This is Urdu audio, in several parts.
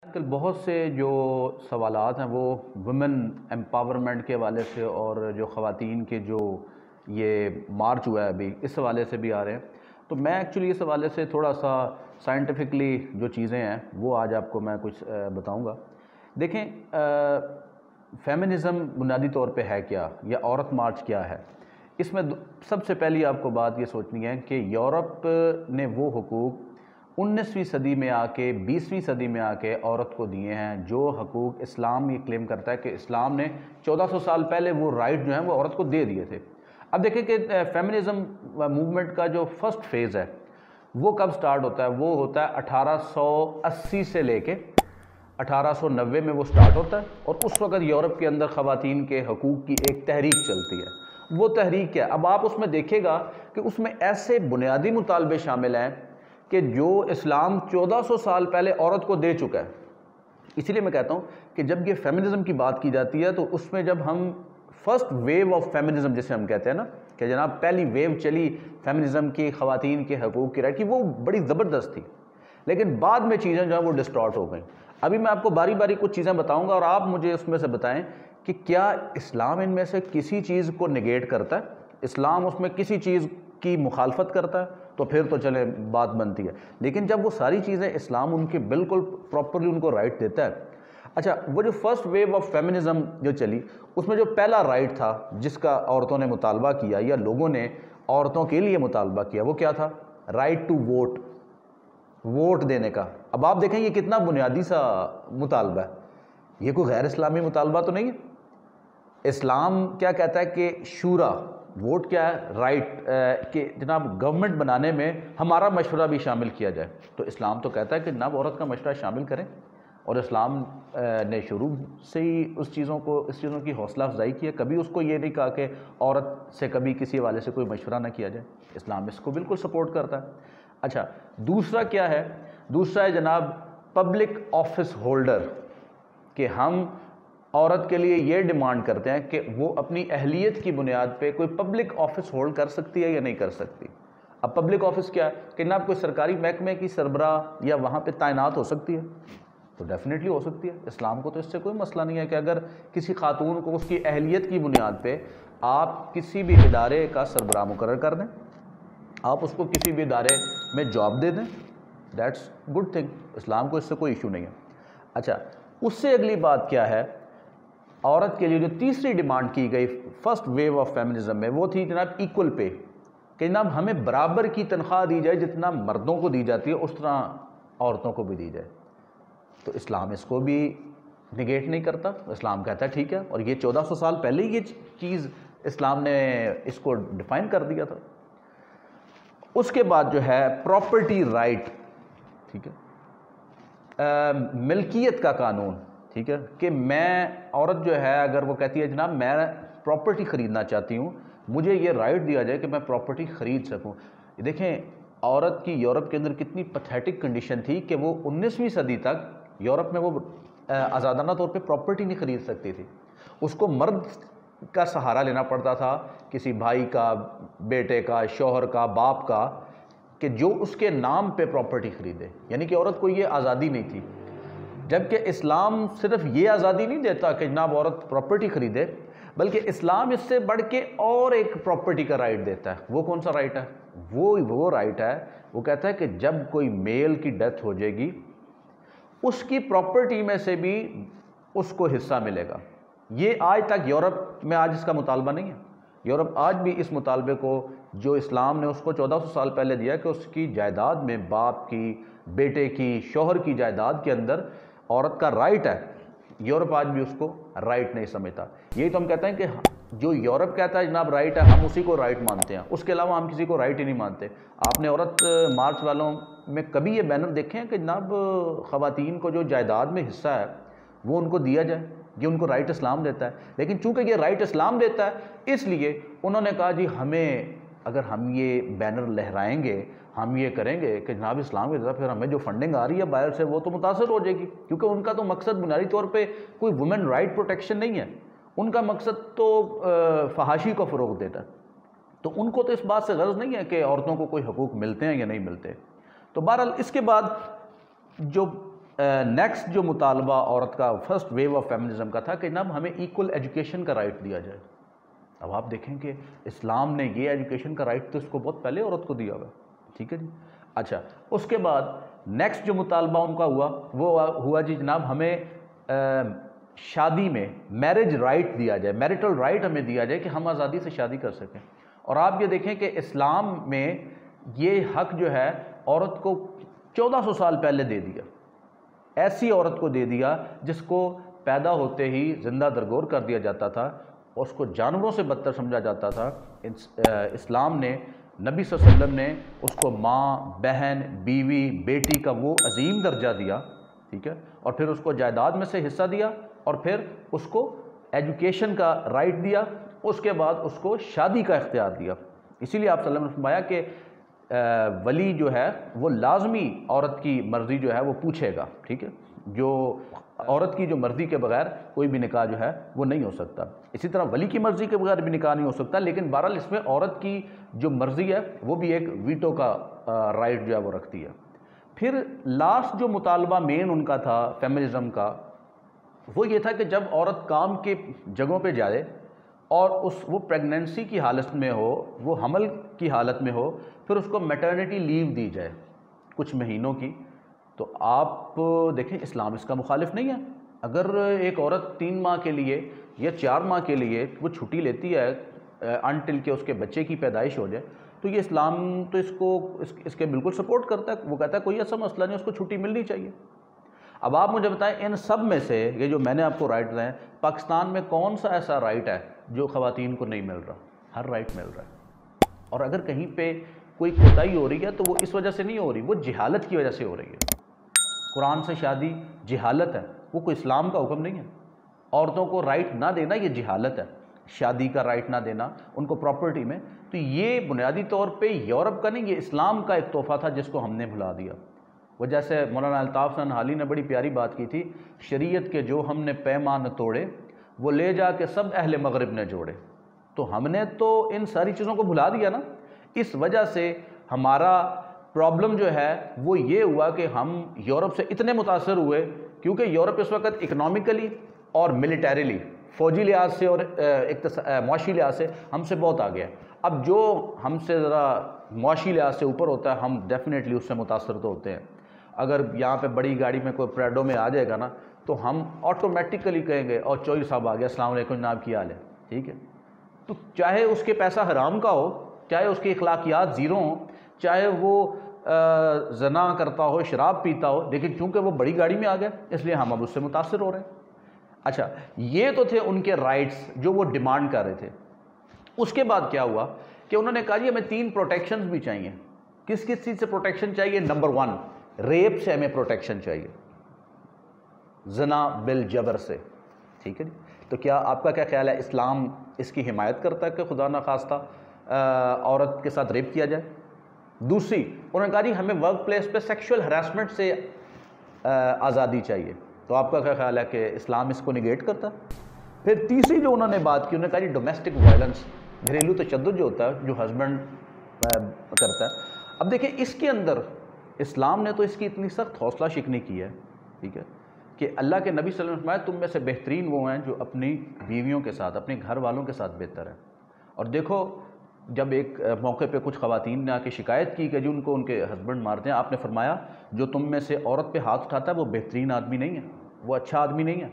آج کل بہت سے جو سوالات ہیں وہ ویمن امپاورمنٹ کے حوالے سے اور جو خواتین کے جو یہ مارچ ہوا ہے ابھی اس حوالے سے بھی آ رہے ہیں. تو میں ایکچولی اس حوالے سے تھوڑا سا سائنٹیفکلی جو چیزیں ہیں وہ آج آپ کو میں کچھ بتاؤں گا. دیکھیں فیمنزم بنیادی طور پہ ہے کیا یا عورت مارچ کیا ہے. اس میں سب سے پہلی آپ کو بات یہ سوچنی ہے کہ یورپ نے وہ حقوق 19ویں صدی میں آ کے 20ویں صدی میں آ کے عورت کو دیے ہیں جو حقوق اسلام یہ کلیم کرتا ہے کہ اسلام نے 1400 سال پہلے وہ رائٹ جو ہیں وہ عورت کو دے دیے تھے. اب دیکھیں کہ فیمنزم موومنٹ کا جو فرسٹ فیز ہے وہ کب سٹارٹ ہوتا ہے. وہ ہوتا ہے 1880 سے لے کے 1890 میں وہ سٹارٹ ہوتا ہے اور اس وقت یورپ کے اندر خواتین کے حقوق کی ایک تحریک چلتی ہے. وہ تحریک کیا ہے؟ اب آپ اس میں دیکھیں گا کہ اس میں ایسے بنیادی مطالبے شامل ہیں کہ جو اسلام 1400 سال پہلے عورت کو دے چکا ہے. اسی لیے میں کہتا ہوں کہ جب یہ فیمنزم کی بات کی جاتی ہے تو اس میں جب ہم فرسٹ ویو آف فیمنزم جسے ہم کہتے ہیں نا کہ جناب پہلی ویو چلی فیمنزم کی خواتین کے حقوق کی رائٹ کی وہ بڑی زبردست تھی لیکن بعد میں چیزیں جو ہیں وہ ڈسٹارٹ ہو گئیں. ابھی میں آپ کو باری باری کچھ چیزیں بتاؤں گا اور آپ مجھے اس میں سے بتائیں کہ کیا اسلام ان میں سے کسی چیز کو نگیٹ کرتا ہے, اسلام اس میں کسی چیز کی مخالفت کرتا ہے تو پھر تو چلے بات بنتی ہے. لیکن جب وہ ساری چیزیں اسلام ان کے بالکل پراپرلی ان کو رائٹ دیتا ہے. اچھا وہ جو فرسٹ ویو آف فیمنزم جو چلی اس میں جو پہلا رائٹ تھا جس کا عورتوں نے مطالبہ کیا یا لوگوں نے عورتوں کے لیے مطالبہ کیا وہ کیا تھا؟ رائٹ ٹو ووٹ, ووٹ دینے کا. اب آپ دیکھیں یہ کتنا بنیادی سا مطالبہ ہے, یہ کوئی غیر اسلامی مطالبہ تو نہیں ہے. اسلام کیا کہتا ہے کہ شورا ووٹ کیا ہے رائٹ کہ جناب گورنمنٹ بنانے میں ہمارا مشورہ بھی شامل کیا جائے. تو اسلام تو کہتا ہے کہ جناب عورت کا مشورہ شامل کریں اور اسلام نے شروع سے ہی اس چیزوں کی حوصلہ افزائی کی ہے. کبھی اس کو یہ نہیں کہا کہ عورت سے کبھی کسی حوالے سے کوئی مشورہ نہ کیا جائے. اسلام اس کو بالکل سپورٹ کرتا ہے. اچھا دوسرا کیا ہے؟ دوسرا ہے جناب پبلک آفس ہولڈر کہ ہم عورت کے لیے یہ ڈیمانڈ کرتے ہیں کہ وہ اپنی اہلیت کی بنیاد پہ کوئی پبلک آفس ہولڈ کر سکتی ہے یا نہیں کر سکتی. اب پبلک آفس کیا ہے کہ جناب کوئی سرکاری محکمے کی سربراہ یا وہاں پہ تعینات ہو سکتی ہے تو ڈیفینیٹلی ہو سکتی ہے. اسلام کو تو اس سے کوئی مسئلہ نہیں ہے کہ اگر کسی خاتون کو اس کی اہلیت کی بنیاد پہ آپ کسی بھی ادارے کا سربراہ مقرر کر دیں, آپ اس کو کسی بھی ادارے میں جاب دے دیں, دیٹس گڈ تھنگ. اسلام کو اس سے کوئی ایشو نہیں ہے. اچھا اس سے اگلی بات کیا ہے؟ عورت کے لیے جو تیسری ڈیمانڈ کی گئی فرسٹ ویو آف فیمنزم میں وہ تھی جناب ایکول پے کہ جناب ہمیں برابر کی تنخواہ دی جائے, جتنا مردوں کو دی جاتی ہے اس طرح عورتوں کو بھی دی جائے. تو اسلام اس کو بھی نگیٹ نہیں کرتا. اسلام کہتا ہے ٹھیک ہے, اور یہ 1400 سال پہلے ہی یہ چیز اسلام نے اس کو ڈیفائن کر دیا تھا. اس کے بعد جو ہے پراپرٹی رائٹ, ٹھیک ہے, ملکیت کا قانون, ٹھیک ہے, کہ میں عورت جو ہے اگر وہ کہتی ہے جناب میں پراپرٹی خریدنا چاہتی ہوں مجھے یہ رائٹ دیا جائے کہ میں پراپرٹی خرید سکوں. دیکھیں عورت کی یورپ کے اندر کتنی پتھیٹک کنڈیشن تھی کہ وہ 19ویں صدی تک یورپ میں وہ آزادانہ طور پہ پراپرٹی نہیں خرید سکتی تھی. اس کو مرد کا سہارا لینا پڑتا تھا, کسی بھائی کا, بیٹے کا, شوہر کا, باپ کا, کہ جو اس کے نام پہ پراپرٹی خریدے. یعنی کہ عورت کو یہ آزادی نہیں تھی. جبکہ اسلام صرف یہ آزادی نہیں دیتا کہ جناب عورت پراپرٹی خریدے, بلکہ اسلام اس سے بڑھ کے اور ایک پراپرٹی کا رائٹ دیتا ہے. وہ کون سا رائٹ ہے؟ وہ رائٹ ہے, وہ کہتا ہے کہ جب کوئی میل کی ڈیتھ ہو جائے گی اس کی پراپرٹی میں سے بھی اس کو حصہ ملے گا. یہ آج تک یورپ میں آج اس کا مطالبہ نہیں ہے. یورپ آج بھی اس مطالبے کو جو اسلام نے اس کو 1400 سال پہلے دیا کہ اس کی جائیداد میں باپ کی, بیٹے کی, شوہر کی جائیداد کے اندر عورت کا رائٹ ہے, یورپ آج بھی اس کو رائٹ نہیں سمجھتا. یہی تو ہم کہتے ہیں کہ جو یورپ کہتا ہے جناب رائٹ ہے ہم اسی کو رائٹ مانتے ہیں, اس کے علاوہ ہم کسی کو رائٹ ہی نہیں مانتے. آپ نے عورت مارچ والوں میں کبھی یہ بینر دیکھے ہیں کہ جناب خواتین کو جو جائیداد میں حصہ ہے وہ ان کو دیا جائے؟ یہ ان کو رائٹ اسلام دیتا ہے. لیکن چونکہ یہ رائٹ اسلام دیتا ہے اس لیے انہوں نے کہا جی ہمیں اگر ہم یہ بینر لہرائیں گے, ہم یہ کریں گے کہ جناب اسلام کی طرف, پھر ہمیں جو فنڈنگ آ رہی ہے باہر سے وہ تو متاثر ہو جائے گی, کیونکہ ان کا تو مقصد بنیادی طور پہ کوئی وومن رائٹ پروٹیکشن نہیں ہے. ان کا مقصد تو فحاشی کو فروغ دیتا ہے. تو ان کو تو اس بات سے غرض نہیں ہے کہ عورتوں کو کوئی حقوق ملتے ہیں یا نہیں ملتے. تو بہرحال اس کے بعد جو نیکسٹ جو مطالبہ عورت کا فرسٹ ویو آف فیمنزم کا تھا کہ جناب ہمیں ایکول ایجوکیشن کا رائٹ دیا جائے. اب آپ دیکھیں کہ اسلام نے یہ ایجوکیشن کا رائٹ تو اس کو بہت پہلے عورت کو دیا ہوا. ٹھیک ہے جی. اچھا اس کے بعد نیکسٹ جو مطالبہ ان کا وہ ہوا جی جناب ہمیں شادی میں میرج رائٹ دیا جائے, میرٹل رائٹ ہمیں دیا جائے کہ ہم آزادی سے شادی کر سکیں. اور آپ یہ دیکھیں کہ اسلام میں یہ حق جو ہے عورت کو 1400 سال پہلے دے دیا. ایسی عورت کو دے دیا جس کو پیدا ہوتے ہی زندہ درگور کر دیا جاتا تھا اور اس کو جانوروں سے بدتر سمجھا جاتا تھا. اسلام نے, نبی صلی اللہ علیہ وسلم نے اس کو ماں, بہن, بیوی, بیٹی کا وہ عظیم درجہ دیا. ٹھیک ہے. اور پھر اس کو جائیداد میں سے حصہ دیا اور پھر اس کو ایجوکیشن کا رائٹ دیا. اس کے بعد اس کو شادی کا اختیار دیا. اسی لیے آپ صلی اللہ علیہ وسلم نے فرمایا کہ ولی جو ہے وہ لازمی عورت کی مرضی جو ہے وہ پوچھے گا. ٹھیک ہے. جو عورت کی جو مرضی کے بغیر کوئی بھی نکاح جو ہے وہ نہیں ہو سکتا. اسی طرح ولی کی مرضی کے بغیر بھی نکاح نہیں ہو سکتا. لیکن بہرحال اس میں عورت کی جو مرضی ہے وہ بھی ایک ویٹو کا رائٹ جو ہے وہ رکھتی ہے. پھر لاسٹ جو مطالبہ مین ان کا تھا فیمنزم کا وہ یہ تھا کہ جب عورت کام کے جگہوں پہ جائے اور وہ پریگننسی کی حالت میں ہو, وہ حمل کی حالت میں ہو, پھر اس کو میٹرنٹی لیو دی جائے کچھ مہینوں کی. تو آپ دیکھیں اسلام اس کا مخالف نہیں ہے. اگر ایک عورت 3 ماہ کے لیے یا 4 ماہ کے لیے وہ چھٹی لیتی ہے انٹل کہ اس کے بچے کی پیدائش ہو جائے تو یہ اسلام تو اس کے بالکل سپورٹ کرتا ہے. وہ کہتا ہے کوئی ایسا مسئلہ نہیں, اس کو چھٹی ملنی چاہیے. اب آپ مجھے بتائیں ان سب میں سے یہ جو میں نے آپ کو رائٹ دیں پاکستان میں کون سا ایسا رائٹ ہے جو خواتین کو نہیں مل رہا؟ ہر رائٹ مل رہا ہے. اور اگر کہیں پہ کوئی کوتاہی ہو رہی ہے تو وہ اس وجہ سے نہیں ہو رہی, وہ جہالت کی وجہ سے ہو رہی ہے. قرآن سے شادی جہالت ہے, وہ کوئی اسلام کا حکم نہیں ہے. عورتوں کو رائٹ نہ دینا یہ جہالت ہے, شادی کا رائٹ نہ دینا ان کو پراپرٹی میں. تو یہ بنیادی طور پہ یورپ کا نہیں, یہ اسلام کا ایک تحفہ تھا جس کو ہم نے بھلا دیا. وہ جیسے مولانا الطاف حسن حالی نے بڑی پیاری بات کی تھی, شریعت کے جو ہم نے پیمان توڑے وہ لے جا کے سب اہل مغرب نے جوڑے. تو ہم نے تو ان ساری چیزوں کو بھلا دیا نا. اس وجہ سے ہمارا پرابلم جو ہے وہ یہ ہوا کہ ہم یورپ سے اتنے متاثر ہوئے کیونکہ یورپ اس وقت اکنامکلی اور ملیٹریلی, فوجی لحاظ سے اور معاشی لحاظ سے ہم سے بہت آگے ہے. اب جو ہم سے ذرا معاشی لحاظ سے اوپر ہوتا ہے ہم ڈیفینیٹلی اس سے متاثر تو ہوتے ہیں. اگر یہاں پہ بڑی گاڑی میں کوئی پریڈو میں آ جائے گا نا تو ہم آٹومیٹکلی کہیں گے اور چوہدری صاحب آ گیا, السلام علیکم جناب کی حال ہے. ٹھیک ہے. تو چاہے اس کے پیسہ حرام کا ہو, چاہے اس کی اخلاقیات زیرو ہوں, چاہے وہ زنا کرتا ہو, شراب پیتا ہو, لیکن چونکہ وہ بڑی گاڑی میں آ گیا اس لیے ہم اب اس سے متاثر ہو رہے ہیں. اچھا یہ تو تھے ان کے رائٹس جو وہ ڈیمانڈ کر رہے تھے. اس کے بعد کیا ہوا کہ انہوں نے کہا جی ہمیں 3 پروٹیکشنز بھی چاہیے. کس کس چیز سے پروٹیکشن چاہیے؟ نمبر 1 ریپ سے ہمیں پروٹیکشن چاہیے, زنا بالجبر سے. ٹھیک ہے جی. تو کیا آپ کا کیا خیال ہے اسلام اس کی حمایت کرتا ہے کہ خدا نخواستہ عورت کے ساتھ ریپ کیا جائے؟ دوسری انہوں نے کہا جی ہمیں ورک پلیس پہ سیکشول ہراسمنٹ سے آزادی چاہیے. تو آپ کا کیا خیال ہے کہ اسلام اس کو نگیٹ کرتا ہے؟ پھر تیسری جو انہوں نے بات کی انہوں نے کہا جی ڈومیسٹک وائلنس, گھریلو تشدد جو ہوتا ہے جو ہسبینڈ کرتا ہے. اب دیکھیں اس کے اندر اسلام نے تو اس کی اتنی سخت حوصلہ شکنی کی ہے. ٹھیک ہے کہ اللہ کے نبی صلی اللہ علیہ وسلم نے تم میں سے بہترین وہ ہیں جو اپنی بیویوں کے ساتھ, اپنے گھر والوں کے ساتھ بہتر ہیں. اور دیکھو جب ایک موقع پہ کچھ خواتین نے آ کے شکایت کی کہ جو ان کو ان کے ہسبینڈ مارتے ہیں, آپ نے فرمایا جو تم میں سے عورت پہ ہاتھ اٹھاتا ہے وہ بہترین آدمی نہیں ہے, وہ اچھا آدمی نہیں ہے.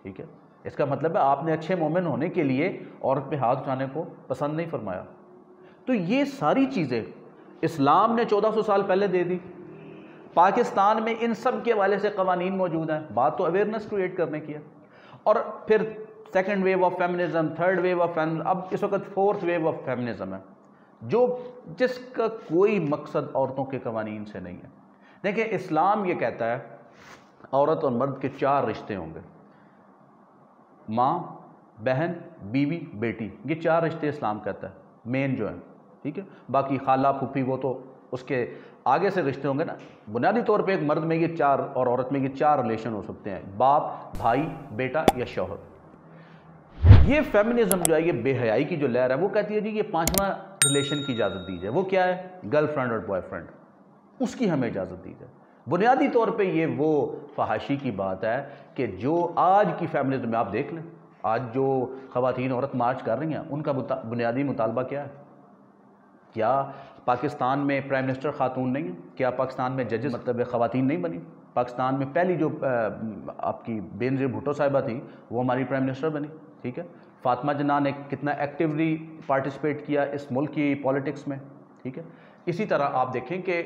ٹھیک ہے. اس کا مطلب ہے آپ نے اچھے مومن ہونے کے لیے عورت پہ ہاتھ اٹھانے کو پسند نہیں فرمایا. تو یہ ساری چیزیں اسلام نے 1400 سال پہلے دے دی. پاکستان میں ان سب کے حوالے سے قوانین موجود ہیں. بات تو اویئرنیس کریٹ کرنے کی ہے. اور پھر second wave of feminism, third wave of feminism, اب اس وقت فورتھ ویو آف فیمنزم ہے جس کا کوئی مقصد عورتوں کے قوانین سے نہیں ہے. دیکھیں اسلام یہ کہتا ہے عورت اور مرد کے 4 رشتے ہوں گے, ماں, بہن, بیوی, بیٹی. یہ 4 رشتے اسلام کہتا ہے مین جو ہیں. ٹھیک ہے. باقی خالہ, پھوپھی وہ تو اس کے آگے سے رشتے ہوں گے نا. بنیادی طور پہ ایک مرد میں یہ 4 اور عورت میں یہ 4 ریلیشن ہو سکتے ہیں, باپ, بھائی, بیٹا یا شوہر. یہ فیمنزم جو ہے یہ بے حیائی کی جو لہر ہے وہ کہتی ہے جی یہ 5واں ریلیشن کی اجازت دی جائے. وہ کیا ہے؟ گرل فرینڈ اور بوائے فرینڈ, اس کی ہمیں اجازت دی جائے. بنیادی طور پہ یہ وہ فحاشی کی بات ہے کہ جو آج کی فیملیز میں آپ دیکھ لیں، آج جو خواتین عورت مارچ کر رہی ہیں ان کا بنیادی مطالبہ کیا ہے؟ کیا پاکستان میں پرائم منسٹر خاتون نہیں ہیں؟ کیا پاکستان میں ججز مطلب خواتین نہیں بنی؟ پاکستان میں پہلی جو آپ کی بینظیر بھٹو صاحبہ تھی وہ ہماری پرائم منسٹر بنی، ٹھیک ہے؟ فاطمہ جناح نے کتنا ایکٹیولی پارٹیسپیٹ کیا اس ملک کی پولیٹکس میں، ٹھیک ہے؟ اسی طرح آپ دیکھیں کہ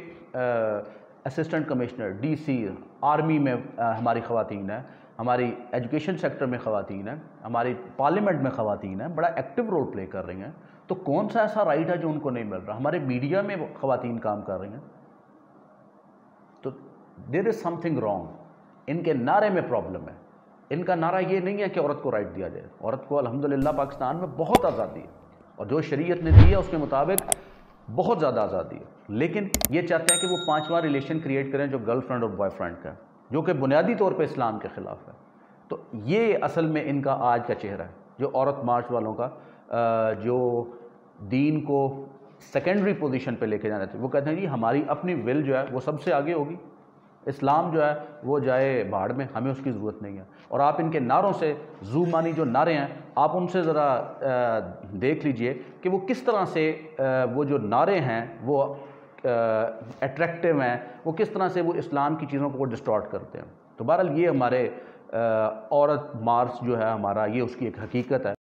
assistant commissioner, D C, army میں ہماری خواتین ہیں، ہماری ایجوکیشن سیکٹر میں خواتین ہیں، ہماری پارلیمنٹ میں خواتین ہیں، بڑا ایکٹیو رول پلے کر رہی ہیں۔ تو کون سا ایسا رائٹ ہے جو ان کو نہیں مل رہا؟ ہمارے میڈیا میں خواتین کام کر رہی ہیں، تو دیر از سم تھنگ رانگ۔ ان کے نعرے میں پرابلم ہے۔ ان کا نعرہ یہ نہیں ہے کہ عورت کو رائٹ دیا جائے، عورت کو الحمدللہ پاکستان میں بہت آزادی ہے، اور جو شریعت نے دی ہے اس کے مطابق بہت زیادہ آزادی ہے، لیکن یہ چاہتے ہیں کہ وہ پانچواں ریلیشن کریٹ کریں جو گرل فرینڈ اور بوائے فرینڈ کا ہے، جو کہ بنیادی طور پہ اسلام کے خلاف ہے۔ تو یہ اصل میں ان کا آج کا چہرہ ہے، جو عورت مارچ والوں کا، جو دین کو سیکنڈری پوزیشن پہ لے کے جانا چاہیے۔ وہ کہتے ہیں جی ہماری اپنی ول جو ہے وہ سب سے آگے ہوگی، اسلام جو ہے وہ جائے بھاڑ میں، ہمیں اس کی ضرورت نہیں ہے۔ اور آپ ان کے نعروں سے، زومانی جو نعرے ہیں، آپ ان سے ذرا دیکھ لیجئے کہ وہ کس طرح سے وہ جو نعرے ہیں وہ اٹریکٹیو ہیں، وہ کس طرح سے وہ اسلام کی چیزوں کو وہ ڈسٹارٹ کرتے ہیں۔ تو بہرحال یہ ہمارے عورت مارچ جو ہے ہمارا، یہ اس کی ایک حقیقت ہے۔